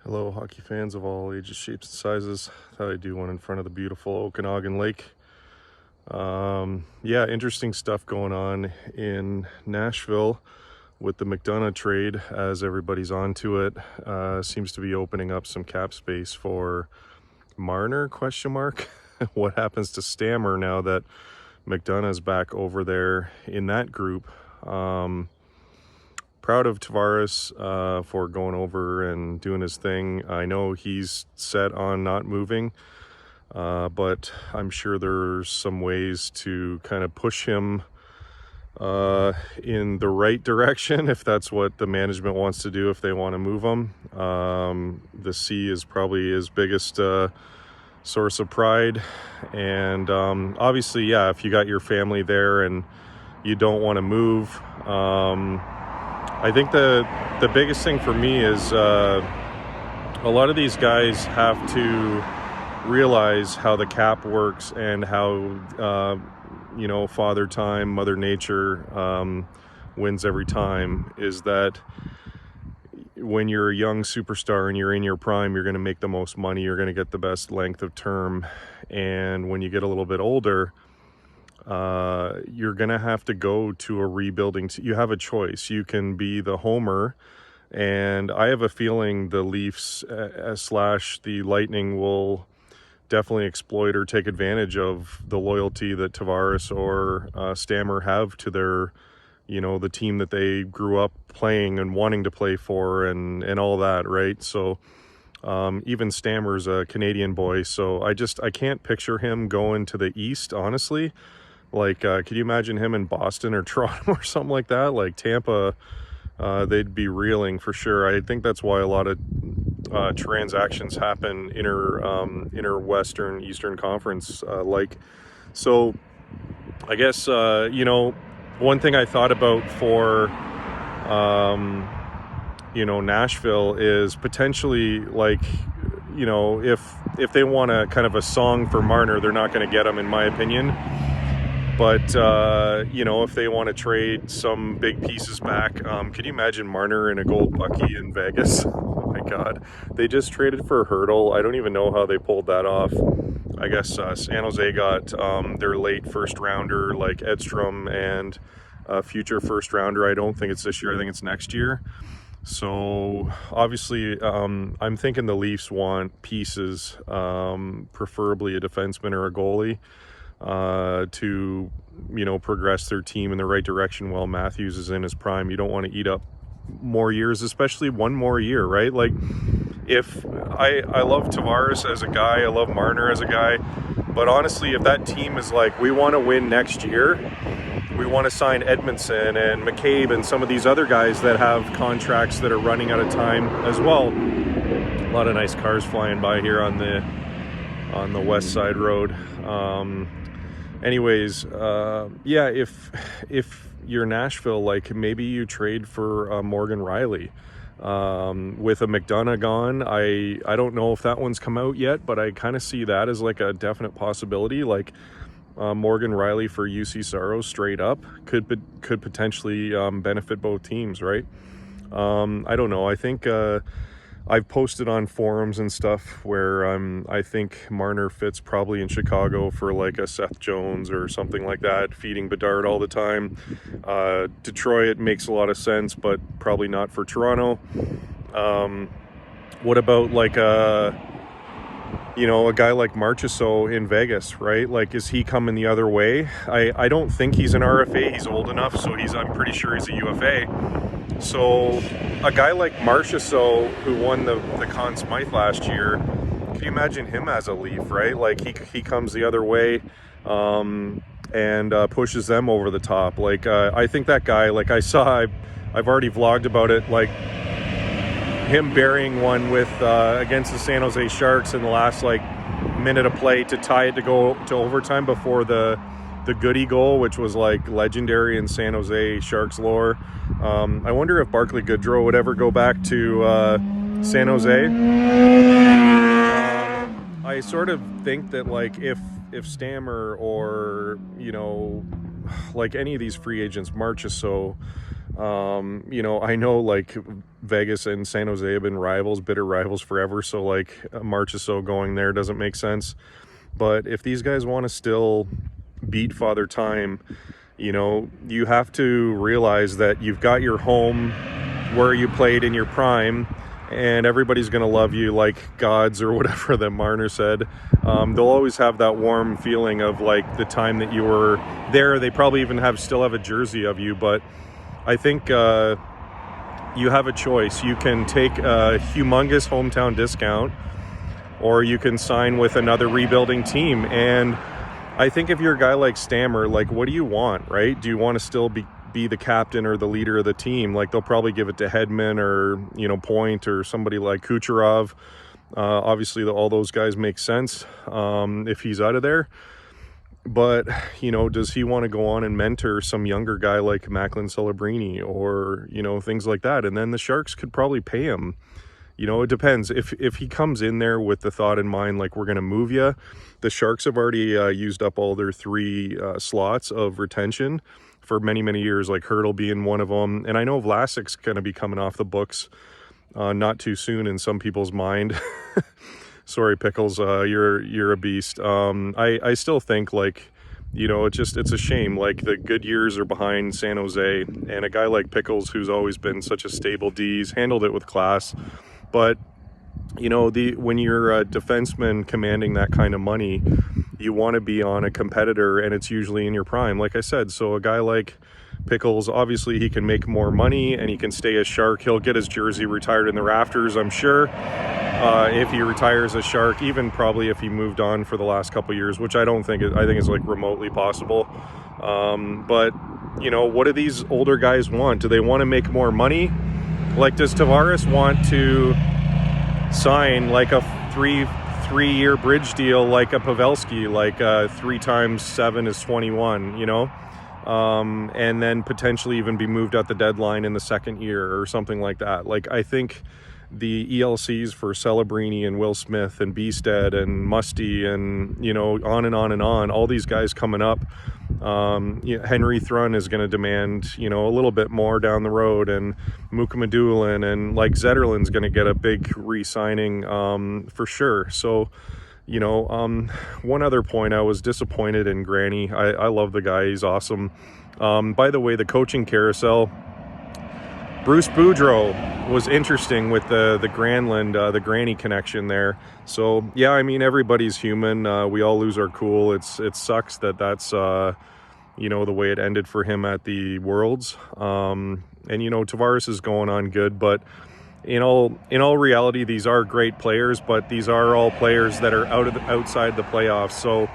Hello, hockey fans of all ages, shapes, and sizes. Thought I'd do one in front of the beautiful Okanagan Lake. Yeah, interesting stuff going on in Nashville with the McDonough trade as everybody's onto it. Seems to be opening up some cap space for Marner, question mark. What happens to Stammer now that McDonough's back over there in that group? Proud of Tavares for going over and doing his thing. I know he's set on not moving, but I'm sure there's some ways to kind of push him in the right direction if that's what the management wants to do, if they want to move him. The C is probably his biggest source of pride. And obviously, yeah, if you got your family there and you don't want to move, I think the biggest thing for me is a lot of these guys have to realize how the cap works and how Father Time, Mother Nature wins every time. Is that when you're a young superstar and you're in your prime, you're going to make the most money, you're going to get the best length of term, and when you get a little bit older, you're gonna have to go to a rebuilding. You have a choice. You can be the homer, and I have a feeling the Leafs slash the Lightning will definitely exploit or take advantage of the loyalty that Tavares or Stammer have to their, the team that they grew up playing and wanting to play for, and all that, right? So even Stammer's a Canadian boy, so I can't picture him going to the East, honestly. Like, could you imagine him in Boston or Toronto or something like that? Like Tampa, they'd be reeling for sure. I think that's why a lot of transactions happen inner Western, Eastern Conference. So I guess, one thing I thought about for, Nashville is potentially if they want a kind of a song for Marner, they're not going to get him, in my opinion. But, if they want to trade some big pieces back, could you imagine Marner in a gold Bucky in Vegas? Oh my God. They just traded for Hurdle. I don't even know how they pulled that off. I guess San Jose got their late first rounder, like Edstrom, and a future first rounder. I don't think it's this year. I think it's next year. So obviously, I'm thinking the Leafs want pieces, preferably a defenseman or a goalie, to progress their team in the right direction while Matthews is in his prime. You don't want to eat up more years, especially one more year, right? Like, if I love Tavares as a guy, I love Marner as a guy, but honestly, if that team is like, we want to win next year, we want to sign Edmondson and McCabe and some of these other guys that have contracts that are running out of time as well. A lot of nice cars flying by here on the West Side Road. If you're Nashville, like, maybe you trade for Morgan Rielly. With a McDonough gone, I don't know if that one's come out yet, but I kind of see that as like a definite possibility. Like, Morgan Rielly for UC Saros straight up could potentially benefit both teams, right? I don't know. I think I've posted on forums and stuff where I think Marner fits probably in Chicago for like a Seth Jones or something like that, feeding Bedard all the time. Detroit makes a lot of sense, but probably not for Toronto. What about like a guy like Marchessault in Vegas, right? Like, is he coming the other way? I don't think he's an RFA. He's old enough, so I'm pretty sure he's a UFA. So a guy like Marchessault, who won the Conn Smythe last year, can you imagine him as a Leaf, right? Like, he comes the other way and pushes them over the top. Like, I think that guy, like I've already vlogged about it, like him burying one with against the San Jose Sharks in the last minute of play to tie it to go to overtime before the Goody goal, which was like legendary in San Jose Sharks lore. I wonder if Barclay Goodrow would ever go back to San Jose. I sort of think that like if Stammer or like any of these free agents, Marchessault, You know, I know like Vegas and San Jose have been rivals, bitter rivals forever. So like Marchessault going there doesn't make sense. But if these guys want to still beat Father Time, you know, you have to realize that you've got your home where you played in your prime, and everybody's going to love you like gods or whatever that Marner said. They'll always have that warm feeling of like the time that you were there. They probably even still have a jersey of you, but I think you have a choice. You can take a humongous hometown discount, or you can sign with another rebuilding team. And I think if you're a guy like Stammer, like, what do you want, right? Do you want to still be the captain or the leader of the team? Like, they'll probably give it to Hedman or, you know, Point or somebody like Kucherov. Obviously, all those guys make sense if he's out of there. But, you know, does he want to go on and mentor some younger guy like Macklin Celebrini or, you know, things like that? And then the Sharks could probably pay him. You know, it depends. If he comes in there with the thought in mind, like, we're going to move you, the Sharks have already used up all their 3 slots of retention for many, many years, like Hurdle being one of them. And I know Vlasic's going to be coming off the books not too soon in some people's mind. Sorry, Pickles, you're a beast. I still think, like, you know, it's a shame. Like, the good years are behind San Jose, and a guy like Pickles, who's always been such a stable D, he's handled it with class. But, you know, when you're a defenseman commanding that kind of money, you want to be on a competitor, and it's usually in your prime, like I said. So a guy like Pickles, obviously he can make more money and he can stay a Shark. He'll get his jersey retired in the rafters, I'm sure, if he retires a Shark, even probably if he moved on for the last couple years, which I think is like remotely possible. But, you know, what do these older guys want? Do they want to make more money? Like, does Tavares want to sign like a three-year bridge deal like a Pavelski, like 3 times 7 is 21, you know? And then potentially even be moved at the deadline in the second year or something like that. Like, I think the ELCs for Celebrini and Will Smith and Beestead and Musty and, you know, on and on and on, all these guys coming up, you know, Henry Thrun is going to demand, you know, a little bit more down the road, and Mukamadulin and like Zetterlund's going to get a big re-signing for sure. So, you know, one other point, I was disappointed in Granny. I love the guy. He's awesome. By the way, the coaching carousel, Bruce Boudreau was interesting with the Granlund, the Granny connection there. So, yeah, I mean, everybody's human. We all lose our cool. It sucks that's, you know, the way it ended for him at the Worlds. And, you know, Tavares is going on good, but in all reality, these are great players, but these are all players that are outside the playoffs. So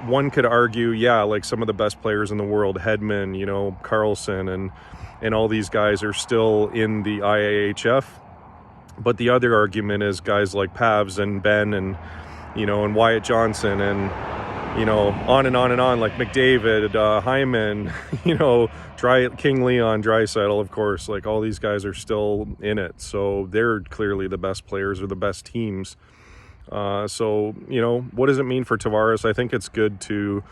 one could argue, yeah, like some of the best players in the world, Hedman, you know, Carlson, and all these guys are still in the IAHF. But the other argument is guys like Pavs and Ben and, you know, and Wyatt Johnson and, you know, on and on and on, like McDavid, Hyman, you know, King Leon, Draisaitl, of course. Like, all these guys are still in it. So they're clearly the best players or the best teams. So, you know, what does it mean for Tavares? I think it's good to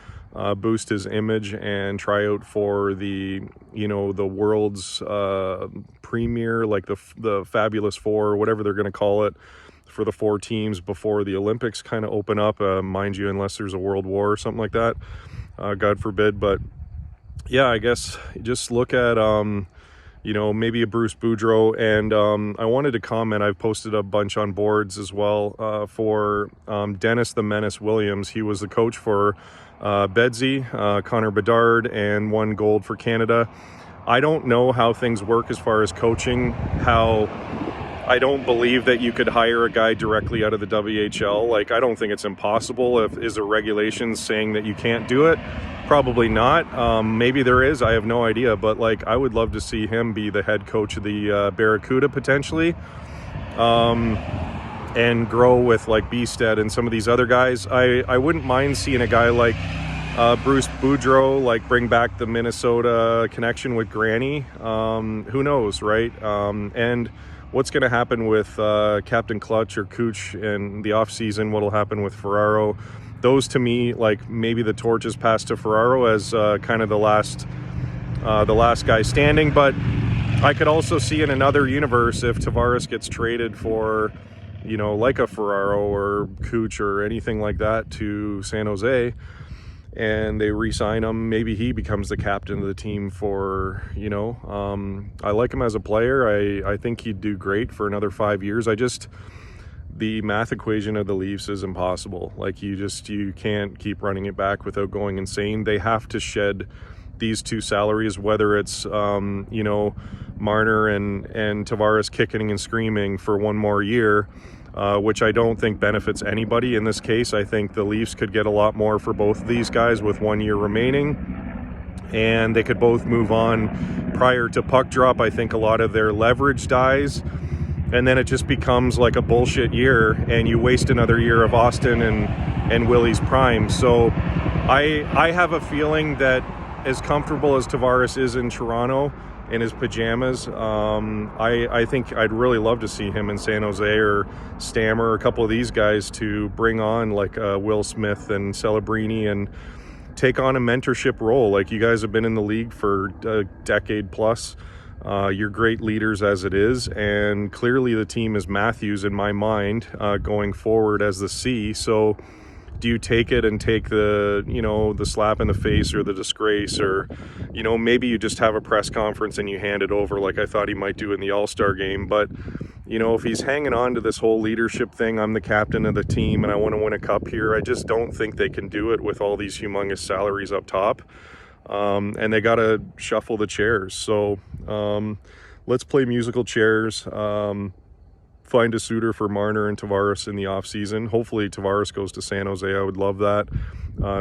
boost his image and try out for the, you know, the world's premier, like the Fabulous Four, or whatever they're going to call it, for the 4 teams before the Olympics kind of open up, mind you, unless there's a world war or something like that, God forbid. But yeah, I guess just look at, you know, maybe a Bruce Boudreau. And I wanted to comment, I've posted a bunch on boards as well for Dennis the Menace Williams. He was the coach for Bedsy, Connor Bedard, and won gold for Canada. I don't know how things work as far as coaching, I don't believe that you could hire a guy directly out of the WHL. Like, I don't think it's impossible. Is there regulations saying that you can't do it? Probably not. Maybe there is. I have no idea. But, like, I would love to see him be the head coach of the Barracuda potentially, and grow with, like, Beestead and some of these other guys. I wouldn't mind seeing a guy like Bruce Boudreau, like, bring back the Minnesota connection with Granny. Who knows, right? And what's going to happen with Captain Clutch or Cooch in the offseason? What will happen with Ferraro? Those, to me, like, maybe the torch is passed to Ferraro as kind of the last guy standing. But I could also see in another universe if Tavares gets traded for, you know, like a Ferraro or Cooch or anything like that to San Jose, and they re-sign him, maybe he becomes the captain of the team for, you know, I like him as a player. I think he'd do great for another 5 years. The math equation of the Leafs is impossible. Like, you can't keep running it back without going insane. They have to shed these two salaries, whether it's, you know, Marner and Tavares kicking and screaming for one more year, which I don't think benefits anybody in this case. I think the Leafs could get a lot more for both of these guys with 1 year remaining, and they could both move on prior to puck drop. I think a lot of their leverage dies, and then it just becomes like a bullshit year, and you waste another year of Austin and Willie's prime. So I have a feeling that as comfortable as Tavares is in Toronto in his pajamas, I think I'd really love to see him in San Jose or Stammer, a couple of these guys, to bring on like Will Smith and Celebrini and take on a mentorship role. Like, you guys have been in the league for a decade plus. You're great leaders as it is, and clearly the team is Matthews in my mind going forward as the C. So do you take it and take the, you know, the slap in the face or the disgrace, or, you know, maybe you just have a press conference and you hand it over like I thought he might do in the All-Star game. But, you know, if he's hanging on to this whole leadership thing, I'm the captain of the team and I want to win a cup here, I just don't think they can do it with all these humongous salaries up top. And they got to shuffle the chairs. So let's play musical chairs. Find a suitor for Marner and Tavares in the offseason. Hopefully Tavares goes to San Jose. I would love that.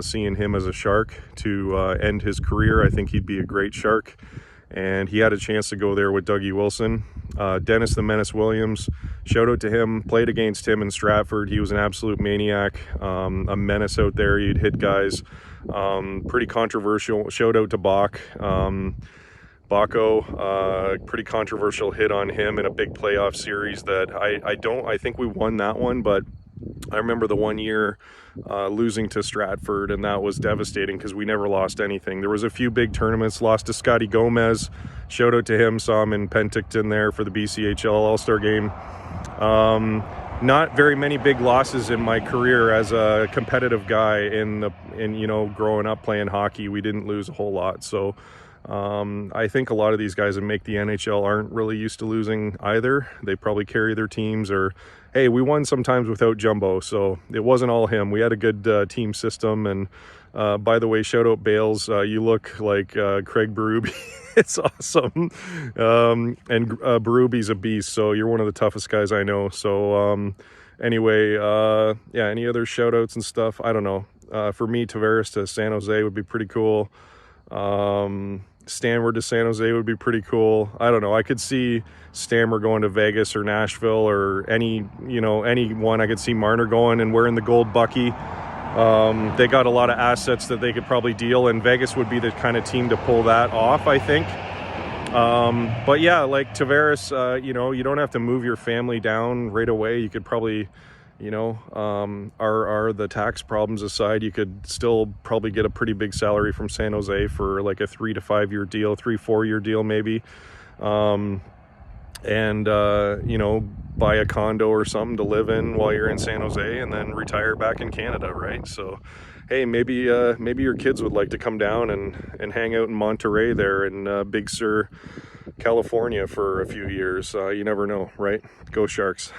Seeing him as a Shark to end his career. I think he'd be a great Shark. And he had a chance to go there with Dougie Wilson. Dennis the Menace Williams, shout out to him. Played against him in Stratford. He was an absolute maniac, a menace out there. He'd hit guys. Pretty controversial. Shout out to Bach. Baco, pretty controversial hit on him in a big playoff series that I think we won that one, but I remember the 1 year losing to Stratford, and that was devastating because we never lost anything. There was a few big tournaments, lost to Scotty Gomez. Shout out to him, saw him in Penticton there for the BCHL All-Star game. Not very many big losses in my career as a competitive guy in you know, growing up playing hockey. We didn't lose a whole lot, so I think a lot of these guys that make the NHL aren't really used to losing either. They probably carry their teams, or, hey, we won sometimes without Jumbo, so it wasn't all him. We had a good team system, and by the way, shout out Bales. You look like Craig Berube. It's awesome. And Berube's a beast, so you're one of the toughest guys I know. So anyway, yeah, any other shout outs and stuff? I don't know. For me, Tavares to San Jose would be pretty cool. Stanward to San Jose would be pretty cool. I don't know. I could see Stammer going to Vegas or Nashville or anyone. I could see Marner going and wearing the gold Bucky. They got a lot of assets that they could probably deal, and Vegas would be the kind of team to pull that off, I think. But yeah, like Tavares, you don't have to move your family down right away. You could probably, are the tax problems aside, you could still probably get a pretty big salary from San Jose for like a 3 to 5 year deal, 3-4 year deal maybe. Buy a condo or something to live in while you're in San Jose, and then retire back in Canada, right? So, hey, maybe your kids would like to come down and hang out in Monterey there in Big Sur, California for a few years. You never know, right? Go Sharks.